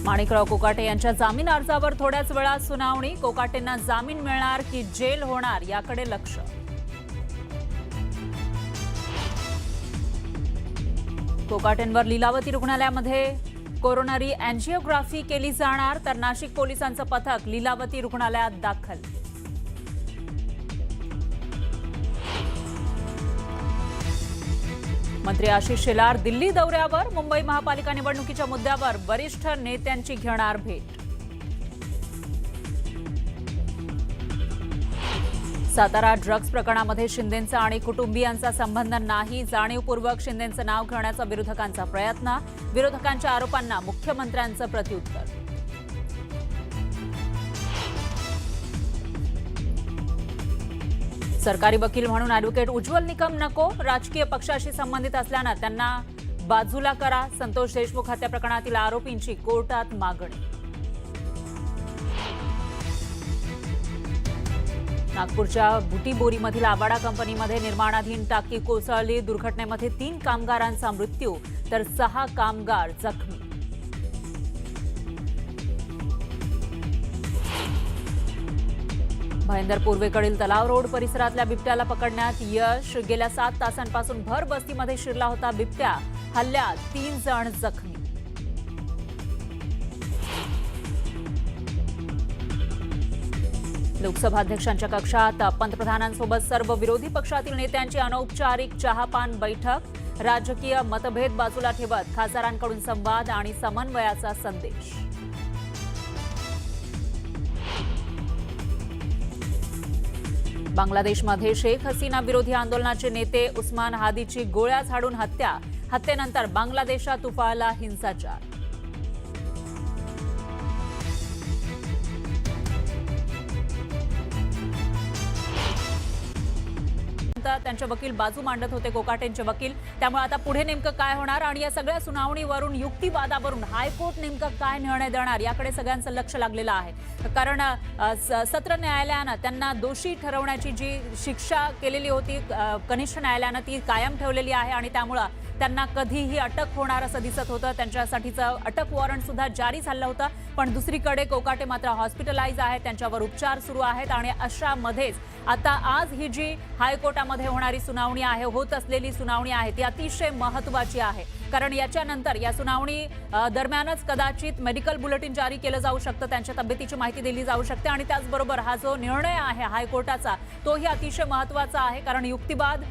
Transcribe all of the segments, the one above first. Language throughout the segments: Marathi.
माणिकराव कोकाटे यांच्या जामीन अर्जावर थोड्याच वेळात सुनावणी। कोकाटेंना जामीन मिळणार की जेल होणार याकडे लक्ष। कोकाटेंवर लीलावती रुग्णालयामध्ये कोरोनरी अँजिओग्राफी केली जाणार, तर नाशिक पोलिसांचं पथक लीलावती रुग्णालयात दाखल। मंत्री आशिष शेलार दिल्ली दौऱ्यावर, मुंबई महापालिका निवडणुकीच्या मुद्द्यावर वरिष्ठ नेत्यांची घेणार भेट। सातारा ड्रग्ज प्रकरणामध्ये शिंदेंचा आणि कुटुंबियांचा संबंध नाही, जाणीवपूर्वक शिंदेंचं नाव घेण्याचा विरोधकांचा प्रयत्न। विरोधकांच्या आरोपांना मुख्यमंत्र्यांचं प्रत्युत्तर। सरकारी वकील म्हणून ॲडव्होकेट उज्ज्वल निकम नको, राजकीय पक्षाशी संबंधित असल्यानं त्यांना बाजूला करा। संतोष देशमुख हत्या प्रकरणातील आरोपींची कोर्टात मागणी। नागपूरच्या बुटीबोरीमधील आवाडा कंपनीमध्ये निर्माणाधीन टाकी कोसळली, दुर्घटनेमध्ये 3 कामगारांचा मृत्यू तर 6 कामगार जखमी। भाईंदर पूर्वेकडील तलाव रोड परिसरातल्या बिबट्याला पकडण्यात यश। गेल्या 7 तासांपासून भर बस्तीमध्ये शिरला होता बिबट्या, हल्ल्यात 3 जण जखमी। लोकसभा अध्यक्षांच्या कक्षात पंतप्रधानांसोबत सर्व विरोधी पक्षातील नेत्यांची अनौपचारिक चहापान बैठक। राजकीय मतभेद बाजूला ठेवत खासदारांकडून संवाद आणि समन्वयाचा संदेश। बांगलादेशमध्ये शेख हसीना विरोधी आंदोलनाचे नेते उस्मान हादीची गोळ्या झाडून हत्या। हत्येनंतर बांगलादेशात उफाळला हिंसाचार। त्यांचे वकील बाजू मांडत होते, कोकाटेंचे वकील। त्यामुळे आता पुढे नेमकं काय होणार आणि या सगळ्या सुनावणीवरून, युक्तिवादावरून हायकोर्ट नेमका काय निर्णय देणार याकडे सगळ्यांचं लक्ष लागलेलं आहे। कारण सत्र न्यायालयानं त्यांना दोषी ठरवण्याची जी शिक्षा केलेली होती कनिष्ठ न्यायालयानं ती कायम ठेवलेली आहे आणि त्यामुळे त्यांना कधीही अटक होणार असं दिसत होतं। त्यांच्यासाठीचं अटक वॉरंट सुद्धा जारी झालं होतं, पण दुसरीकडे कोकाटे मात्र हॉस्पिटलाइज आहेत, त्यांच्यावर उपचार सुरू आहेत आणि अशामध्येच आता आज ही जी हायकोर्टामध्ये होणारी सुनावणी आहे, होत असलेली सुनावणी आहे, ती अतिशय महत्त्वाची आहे। कारण याच्यानंतर या सुनावणी दरम्यानच कदाचित मेडिकल बुलेटिन जारी केलं जाऊ शकतं, त्यांच्या तब्येतीची माहिती दिली जाऊ शकते आणि त्याचबरोबर हा जो निर्णय आहे हायकोर्टाचा तोही अतिशय महत्त्वाचा आहे। कारण युक्तिवाद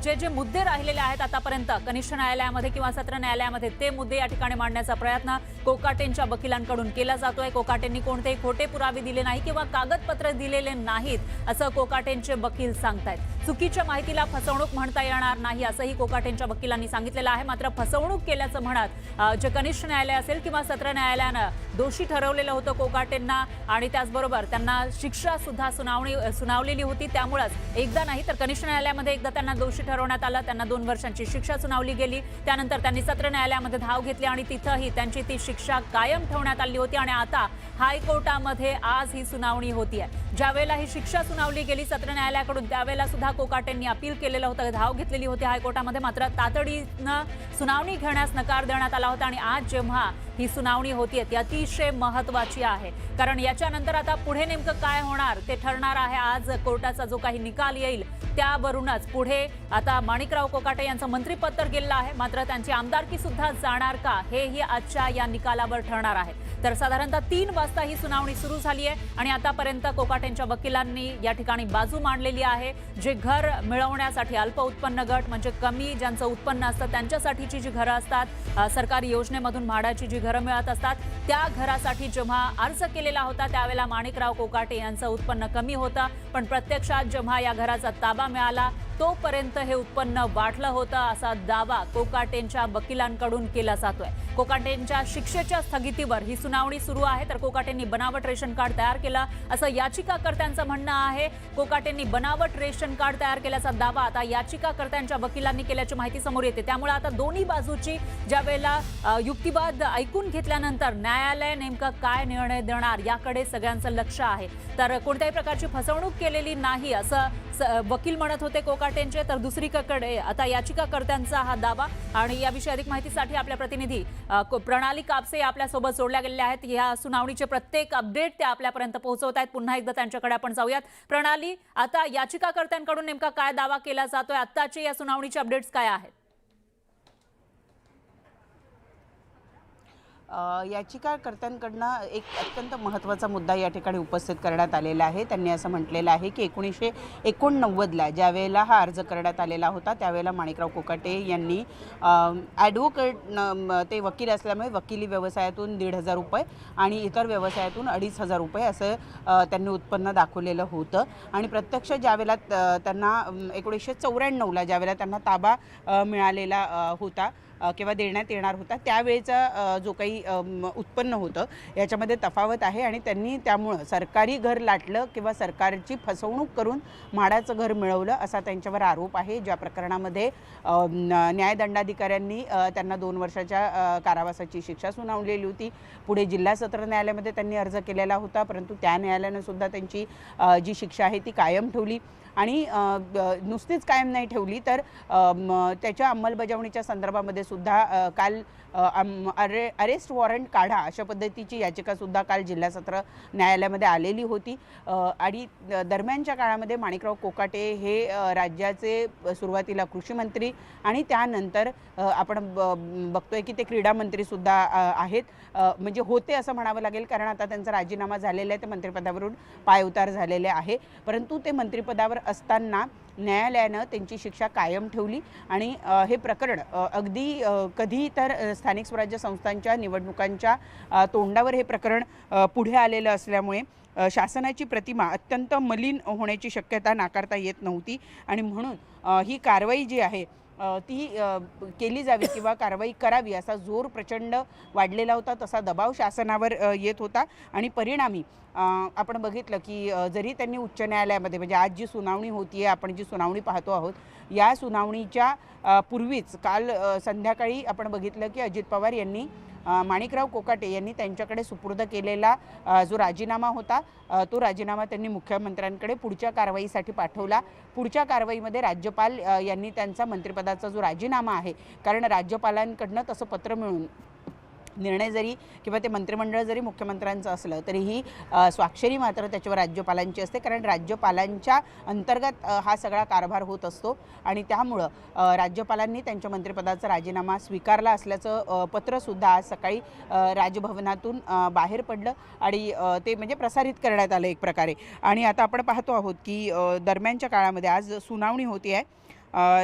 जे मुद्दे राहिलेले आहेत आतापर्यंत कनिष्ठ न्यायालयामध्ये किंवा सत्र न्यायालयामध्ये, ते मुद्दे या ठिकाणी मांडण्याचा प्रयत्न कोकाटेंच्या वकिलांकडून केला जातोय। कोकाटेंनी कोणतेही खोटे पुरावे दिले नाही किंवा कागदपत्र दिलेले नाहीत असं कोकाटेंचे वकील सांगतायत। चुकीच्या माहितीला फसवणूक म्हणता येणार नाही असंही कोकाटेंच्या वकिलांनी सांगितलेलं आहे। मात्र फसवणूक केल्याचं म्हणत जे कनिष्ठ न्यायालय असेल किंवा सत्र न्यायालयानं दोषी ठरवलेलं होतं कोकाटेंना आणि त्याचबरोबर त्यांना शिक्षा सुद्धा सुनावलेली होती। त्यामुळेच एकदा नाही तर कनिष्ठ न्यायालयामध्ये एकदा त्यांना दोषी ठरवण्यात आलं, त्यांना 2 वर्षांची शिक्षा सुनावली गेली। त्यानंतर त्यांनी सत्र न्यायालयामध्ये धाव घेतली आणि तिथंही त्यांची ती शिक्षा कायम ठेवण्यात आली होती आणि आता हायकोर्टामध्ये आज ही सुनावणी होतीये। ज्यावेळेला ही शिक्षा सुनावली गेली सत्र न्यायालयाकडून त्यावेळेला सुद्धा कोकाटेंनी अपील केलेलं होतं, धाव घेतलेली होती हायकोर्टामध्ये, मात्र तातडीनं सुनावणी घेण्यास नकार देण्यात आला होता आणि आज जेव्हा ही सुनावणी होतीये ती अतिशय महत्त्वाची आहे। कारण याच्यानंतर आता पुढे नेमकं काय होणार ते ठरणार आहे। आज कोर्टाचा जो काही निकाल येईल त्यावरूनच पुढे आता माणिकराव कोकाटे यांचं मंत्रिपद तर गेलेलं आहे, मात्र त्यांची आमदारकी सुद्धा जाणार का हेही आजच्या या निकालावर ठरणार आहे। तर साधारणतः 3 वाजता ही सुनावणी सुरू झाली आहे आणि आतापर्यंत कोकाटेंच्या वकिलांनी या ठिकाणी बाजू मांडलेली आहे। जे घर मिळवण्यासाठी अल्प उत्पन्न गट म्हणजे कमी ज्यांचं उत्पन्न असतं त्यांच्यासाठीची जी घरं असतात, सरकारी योजनेमधून म्हाडाची जी घरं मिळत असतात, त्या घरासाठी जेव्हा अर्ज केलेला होता त्यावेळेला माणिकराव कोकाटे यांचं उत्पन्न कमी होतं, पण प्रत्यक्षात जेव्हा या घराचा ताबा मिळाला तोपर्यंत हे उत्पन्न वाढलं होतं असा दावा कोकाटेंच्या वकिलांकडून केला जातोय। कोकाटेंच्या शिक्षेच्या स्थगितीवर ही सुनावणी सुरू आहे, तर कोकाटेंनी बनावट रेशन कार्ड तयार केलं असं याचिकाकर्त्यांचं म्हणणं आहे। कोकाटेंनी बनावट रेशन कार्ड तयार केल्याचा दावा आता याचिकाकर्त्यांच्या वकिलांनी केल्याची माहिती समोर येते। त्यामुळे आता दोन्ही बाजूची ज्यावेळेला युक्तिवाद ऐकून घेतल्यानंतर न्यायालय नेमका काय निर्णय देणार याकडे सगळ्यांचं लक्ष आहे। तर कोणत्याही प्रकारची फसवणूक केलेली नाही असं वकील म्हणत होते कोकाटे कोकाटेंचे, तर दुसरीकडे आता याचिकाकर्त्यांचा हा दावा। आणि याविषयी अधिक माहितीसाठी आपल्या प्रतिनिधी प्रणाली कापसे आपल्यासोबत जोडल्या गेलेल्या आहेत। या सुनावणीचे प्रत्येक अपडेट ते आपल्यापर्यंत पोहोचवत आहेत। पुन्हा एकदा त्यांच्याकडे आपण जाऊयात। प्रणाली, आता याचिकाकर्त्यांकडून नेमका काय दावा केला जातोय? आत्ताचे या सुनावणीचे अपडेट्स काय आहेत? याचिकाकर्त्यांकडनं एक अत्यंत महत्त्वाचा मुद्दा या ठिकाणी उपस्थित करण्यात आलेला आहे। त्यांनी असं म्हटलेलं आहे की 1989ला ज्यावेळेला हा अर्ज करण्यात आलेला होता त्यावेळेला माणिकराव कोकाटे यांनी ॲडव्होकेट ते वकील असल्यामुळे वकिली व्यवसायातून 1,500 रुपये आणि इतर व्यवसायातून 2,500 रुपये असं त्यांनी उत्पन्न दाखवलेलं होतं। आणि प्रत्यक्ष ज्यावेळेला त्यांना 1994ला ज्यावेळेला त्यांना ताबा मिळालेला होता किंवा देण्यात येणार होता त्यावेळेचा जो काही उत्पन्न होतं याच्यामध्ये तफावत आहे। आणि त्यांनी त्यामुळं सरकारी घर लाटलं किंवा सरकारची फसवणूक करून म्हाडाचं घर मिळवलं असा त्यांच्यावर आरोप आहे। ज्या प्रकरणामध्ये न्यायदंडाधिकाऱ्यांनी त्यांना 2 वर्षाच्या कारावासाची शिक्षा सुनावलेली होती। पुढे जिल्हा सत्र न्यायालयामध्ये त्यांनी अर्ज केलेला होता, परंतु त्या न्यायालयानं सुद्धा त्यांची जी शिक्षा आहे ती कायम ठेवली। आणि नुसतीच कायम नाही ठेवली तर त्याच्या अंमलबजावणीच्या संदर्भामध्ये सुद्धा काल अरेस्ट वॉरंट काढा अशा पद्धतीची याचिकासुद्धा काल जिल्हा सत्र न्यायालयामध्ये आलेली होती। आणि दरम्यानच्या काळामध्ये माणिकराव कोकाटे हे राज्याचे सुरुवातीला कृषी मंत्री आणि त्यानंतर आपण बघतोय की ते क्रीडा मंत्रीसुद्धा आहेत, म्हणजे होते असं म्हणावं लागेल, कारण आता त्यांचा राजीनामा झालेला आहे, ते मंत्रिपदावरून पायउतार झालेले आहे। परंतु ते मंत्रिपदावर असताना न्यायालयानं त्यांची शिक्षा कायम ठेवली। आणि हे प्रकरण अगदी कधी तर स्थानिक स्वराज्य संस्थांच्या निवडणुकांच्या तोंडावर हे प्रकरण पुढे आलेलं असल्यामुळे शासनाची प्रतिमा अत्यंत मलिन होण्याची शक्यता नाकारता येत नव्हती। आणि म्हणून ही कारवाई जी आहे ती केली जावी किंवा कारवाई करावी असा जोर प्रचंड वाढलेला होता, तसा दबाव शासनावर येत होता। आणि परिणामी आपण बघितलं की जरी त्यांनी उच्च न्यायालयामध्ये म्हणजे आज जी सुनावणी होती आहे, आपण जी सुनावणी पाहतो आहोत, या सुनावणीच्या पूर्वीच काल संध्याकाळी आपण बघितलं की अजित पवार यांनी माणिकराव कोकाटे यांनी त्यांच्याकडे सुपूर्द केलेला जो राजीनामा होता तो राजीनामा त्यांनी मुख्यमंत्र्यांकडे पुढच्या कारवाईसाठी पाठवला। पुढच्या कारवाईमध्ये राज्यपाल यांनी त्यांचा मंत्रिपदाचा जो राजीनामा आहे, कारण राज्यपालांकडनं तसं पत्र मिळून निर्णय जरी किंवा ते मंत्रिमंडळ जरी मुख्यमंत्र्यांचं असलं तरीही स्वाक्षरी मात्र त्याच्यावर राज्यपालांची असते, कारण राज्यपालांच्या अंतर्गत हा सगळा कारभार होत असतो। आणि त्यामुळं राज्यपालांनी त्यांच्या मंत्रिपदाचा राजीनामा स्वीकारला असल्याचं पत्रसुद्धा आज सकाळी राजभवनातून बाहेर पडलं आणि ते म्हणजे प्रसारित करण्यात आलं एक प्रकारे। आणि आता आपण पाहतो आहोत की दरम्यानच्या काळामध्ये आज सुनावणी होती आहे।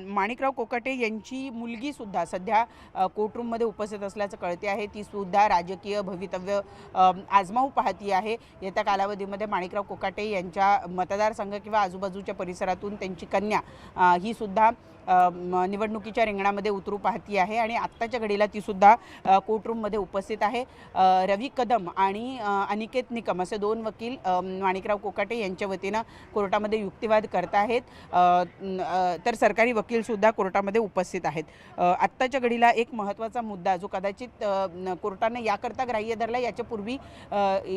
माणिकराव कोकाटे यांची मुलगीसुद्धा सध्या कोर्टरूममध्ये उपस्थित असल्याचं कळते आहे। ती सुद्धा राजकीय भवितव्य आजमावू पाहती आहे। येत्या कालावधीमध्ये माणिकराव कोकाटे यांच्या मतदारसंघ किंवा आजूबाजूच्या परिसरातून त्यांची कन्या ही सुद्धा निवडणुकीच्या रिंगणामध्ये उतरू पाहती आहे। आणि आत्ताच्या घडीला तीसुद्धा कोर्टरूममध्ये उपस्थित आहे। रवी कदम आणि अनिकेत निकम असे 2 वकील माणिकराव कोकाटे यांच्या वतीनं कोर्टामध्ये युक्तिवाद करत आहेत, तर सरकारी वकीलसुद्धा कोर्टामध्ये उपस्थित आहेत। आत्ताच्या घडीला एक महत्त्वाचा मुद्दा जो कदाचित कोर्टाने याकरता ग्राह्य धरला, याच्यापूर्वी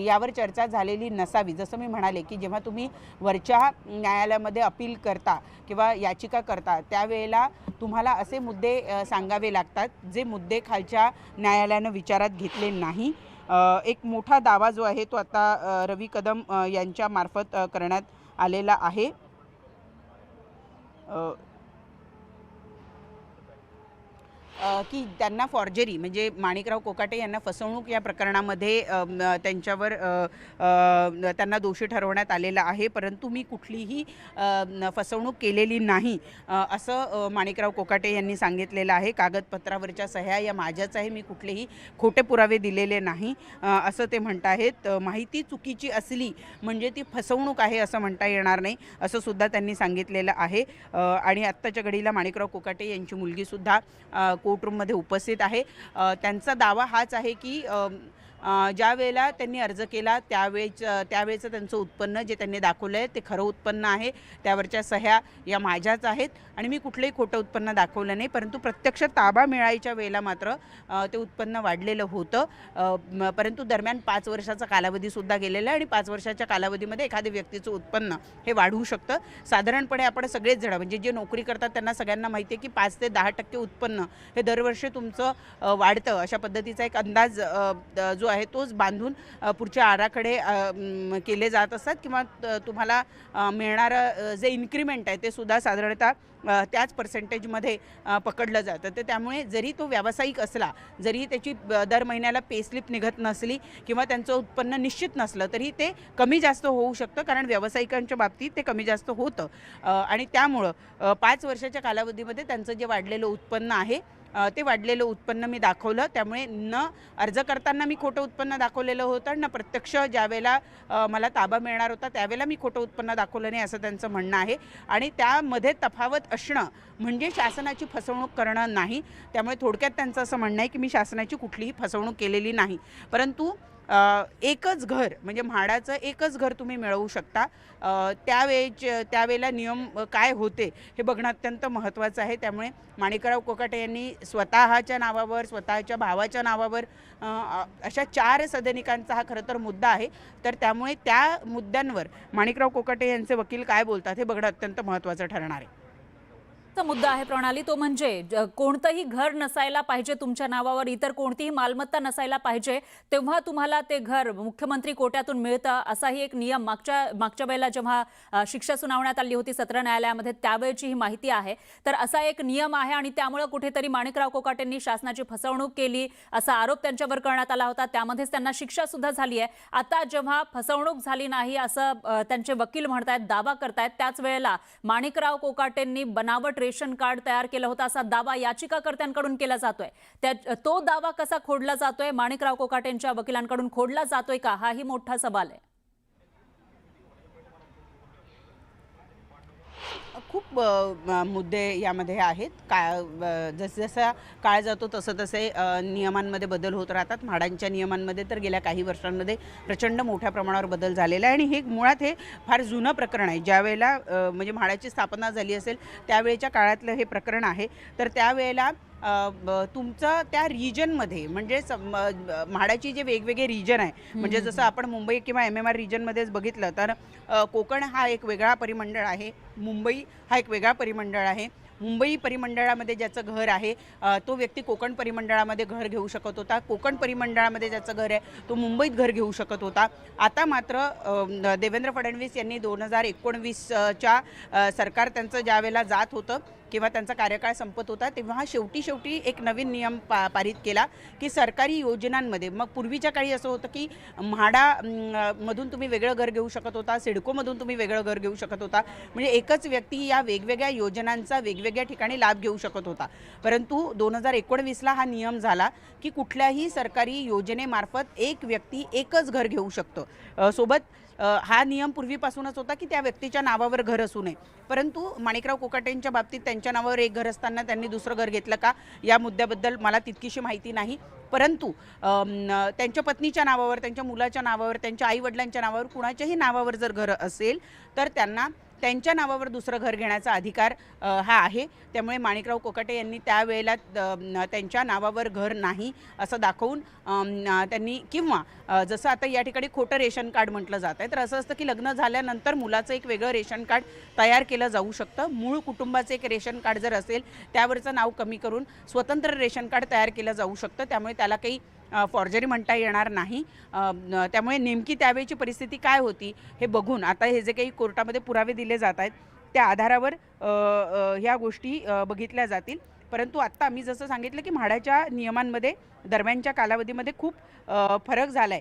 यावर चर्चा झालेली नसावी। जसं मी म्हणाले की जेव्हा तुम्ही वरच्या न्यायालयामध्ये अपील करता किंवा याचिका करता त्यावेळेला तुम्हाला असे मुद्दे सांगावे लागतात जे मुद्दे खालच्या न्यायालयानं विचारात घेतले नाही। एक मोठा दावा जो आहे तो आता रवी कदम यांच्या मार्फत करण्यात आलेला आहे की त्यांना फॉर्जरी म्हणजे माणिकराव कोकाटे यांना फसवणूक या प्रकरणामध्ये त्यांच्यावर त्यांना दोषी ठरवण्यात आलेलं आहे, परंतु मी कुठलीही फसवणूक केलेली नाही असं माणिकराव कोकाटे यांनी सांगितलेलं आहे। कागदपत्रावरच्या सह्या या माझ्याच आहे, मी कुठलेही खोटे पुरावे दिलेले नाही असं ते म्हणत आहेत। माहिती चुकीची असली म्हणजे ती फसवणूक आहे असं म्हणता येणार नाही असं सुद्धा त्यांनी सांगितलेलं आहे। आणि आत्ताच्या घडीला माणिकराव कोकाटे यांची मुलगीसुद्धा कोर्टरूममध्ये उपस्थित आहे। त्यांचा दावा हाच आहे की ज्या वेळेला त्यांनी अर्ज केला त्यावेळेचं त्यांचं उत्पन्न जे त्यांनी दाखवलं आहे ते खरं उत्पन्न आहे, त्यावरच्या सह्या या माझ्याच आहेत आणि मी कुठलंही खोटं उत्पन्न दाखवलं नाही. परंतु प्रत्यक्ष ताबा मिळायच्या वेळेला मात्र ते उत्पन्न वाढलेलं होतं. परंतु दरम्यान 5 वर्षाचा कालावधीसुद्धा गेलेला आहे आणि 5 वर्षाच्या कालावधीमध्ये एखाद्या व्यक्तीचं उत्पन्न हे वाढू शकतं. साधारणपणे आपण सगळेच जण म्हणजे जे नोकरी करतात त्यांना सगळ्यांना माहिती आहे की 5 ते 10% उत्पन्न हे दरवर्षी तुमचं वाढतं. अशा पद्धतीचा एक अंदाज जो आहे तोच बांधून पुढचे आराखडे केले जात असतात किंवा तुम्हाला मिळणारं जे इन्क्रिमेंट आहे ते सुद्धा साधारणतः त्याच पर्सेंटेजमध्ये पकडलं जातं. तर त्यामुळे जरी तो व्यावसायिक असला, जरी त्याची दर महिन्याला पे स्लिप निघत नसली किंवा त्यांचं उत्पन्न निश्चित नसलं तरी ते कमी जास्त होऊ शकतं, कारण व्यावसायिकांच्या बाबतीत ते कमी जास्त होतं. आणि त्यामुळं 5 वर्षाच्या कालावधीमध्ये त्यांचं जे वाढलेलं उत्पन्न आहे ते वाढलेलं उत्पन्न मी दाखवलं. त्यामुळे न अर्ज करताना मी खोटं उत्पन्न दाखवलेलं होतं, न प्रत्यक्ष ज्यावेळेला मला ताबा मिळणार होता त्यावेळेला मी खोटं उत्पन्न दाखवलं नाही असं त्यांचं म्हणणं आहे. आणि त्यामध्ये तफावत असणं म्हणजे शासनाची फसवणूक करणं नाही. त्यामुळे थोडक्यात त्यांचं असं म्हणणं आहे की मी शासनाची कुठलीही फसवणूक केलेली नाही. परंतु एकच घर म्हणजे म्हाडाचं एकच घर तुम्ही मिळवू शकता. त्यावेळेला नियम काय होते हे बघणं अत्यंत महत्त्वाचं आहे. त्यामुळे माणिकराव कोकाटे यांनी स्वतःच्या नावावर, स्वतःच्या भावाच्या नावावर अशा 4 सदनिकांचा हा खरं तर मुद्दा आहे. तर त्यामुळे त्या मुद्द्यांवर माणिकराव कोकाटे यांचे वकील काय बोलतात हे बघणं अत्यंत महत्त्वाचं ठरणार आहे. चा मुद्दा आहे प्रणाली, तो म्हणजे कोणतंही घर नसायला पाहिजे तुमच्या नावावर, इतर कोणतीही मालमत्ता नसायला पाहिजे, तेव्हा तुम्हाला ते घर मुख्यमंत्री कोट्यातून मिळतं असाही एक नियम मागच्या वेळेला जेव्हा शिक्षा सुनावण्यात आली होती सत्र न्यायालयामध्ये त्यावेळची ही माहिती आहे. तर असा एक नियम आहे आणि त्यामुळे कुठेतरी माणिकराव कोकाटेंनी शासनाची फसवणूक केली असा आरोप त्यांच्यावर करण्यात आला होता. त्यामध्येच त्यांना शिक्षा सुद्धा झाली आहे. आता जेव्हा फसवणूक झाली नाही असं त्यांचे वकील म्हणतायत, दावा करतायत, त्याच वेळेला माणिकराव कोकाटेंनी बनावट रेशन कार्ड तयार केलं होतं असा दावा याचिकाकर्त्यांकडून केला जातोय. तो दावा कसा खोडला जातोय, माणिकराव कोकाटेंच्या वकिलांकडून खोडला जातोय का, हाही मोठा सवाल आहे. खूप मुद्दे यामध्ये आहेत. जसजसा काळ जातो तसं तसे नियमांमध्ये बदल होत राहतात. म्हाडांच्या नियमांमध्ये तर गेल्या काही वर्षांमध्ये प्रचंड मोठ्या प्रमाणावर बदल झालेला आहे आणि हे मुळात हे फार जुनं प्रकरण आहे. ज्यावेळेला म्हणजे म्हाडाची स्थापना झाली असेल त्यावेळेच्या काळातलं हे प्रकरण आहे. तर त्यावेळेला तुमचं त्या रिजनमध्ये म्हणजे म्हाडाची जे वेगवेगळे रिजन आहे म्हणजे जसं आपण मुंबई किंवा MMR रिजनमध्येच बघितलं तर कोकण हा एक वेगळा परिमंडळ आहे, मुंबई हा एक वेगळा परिमंडळ आहे. मुंबई परिमंडळामध्ये ज्याचं घर आहे तो व्यक्ती कोकण परिमंडळामध्ये घर घेऊ शकत होता. कोकण परिमंडळामध्ये ज्याचं घर आहे तो मुंबईत घर घेऊ शकत होता. आता मात्र देवेंद्र फडणवीस यांनी 2019च्या सरकार त्यांचं ज्यावेळेला जात होतं किंवा त्यांचा कार्यकाळ संपत होता तेव्हा शेवटी एक नवीन नियम पारित केला की सरकारी योजनांमध्ये, मग पूर्वीच्या काळी असं होतं की म्हाडामधून तुम्ही वेगळं घर घेऊ शकत होता, सिडकोमधून तुम्ही वेगळं घर घेऊ शकत होता, म्हणजे एकच व्यक्ती या वेगवेगळ्या योजनांचा वेगवेगळ्या ठिकाणी लाभ घेऊ शकत होता. परंतु 2019ला हा नियम झाला की कुठल्याही सरकारी योजनेमार्फत एक व्यक्ती एकच घर घेऊ शकतो. सोबत हा नियम पूर्वीपासूनच होता की त्या व्यक्तीच्या नावावर घर असू नये. परंतु माणिकराव कोकाटेंच्या बाबतीत त्यांच्या नावावर एक घर असताना त्यांनी दुसरं घर घेतलं का या मुद्द्याबद्दल मला तितकीशी माहिती नाही. परंतु त्यांच्या पत्नीच्या नावावर, त्यांच्या मुलाच्या नावावर, त्यांच्या आईवडिलांच्या नावावर, कुणाच्याही नावावर जर घर असेल तर त्यांना त्यांच्या नावावर दुसरं घर घेण्याचा अधिकार हा आहे. त्यामुळे माणिकराव कोकाटे यांनी त्यावेळेला त्यांच्या नावावर घर नाही असं दाखवून त्यांनी किंवा जसं आता या ठिकाणी खोटं रेशन कार्ड म्हटलं जात आहे तर असं असतं की लग्न झाल्यानंतर मुलाचं एक वेगळं रेशन कार्ड तयार केलं जाऊ शकतं. मूळ कुटुंबाचं एक रेशन कार्ड जर असेल त्यावरचं नाव कमी करून स्वतंत्र रेशन कार्ड तयार केलं जाऊ शकतं. त्यामुळे त्याला काही फॉर्जरी म्हणता येणार नाही. त्यामुळे नेमकी त्यावेळची परिस्थिती काय होती हे बघून आता हे जे काही कोर्टामध्ये पुरावे दिले जात आहेत त्या आधारावर ह्या गोष्टी बघितल्या जातील. परंतु आत्ता मी जसं सांगितलं की म्हाडाच्या नियमांमध्ये दरम्यानच्या कालावधीमध्ये खूप फरक झाला आहे.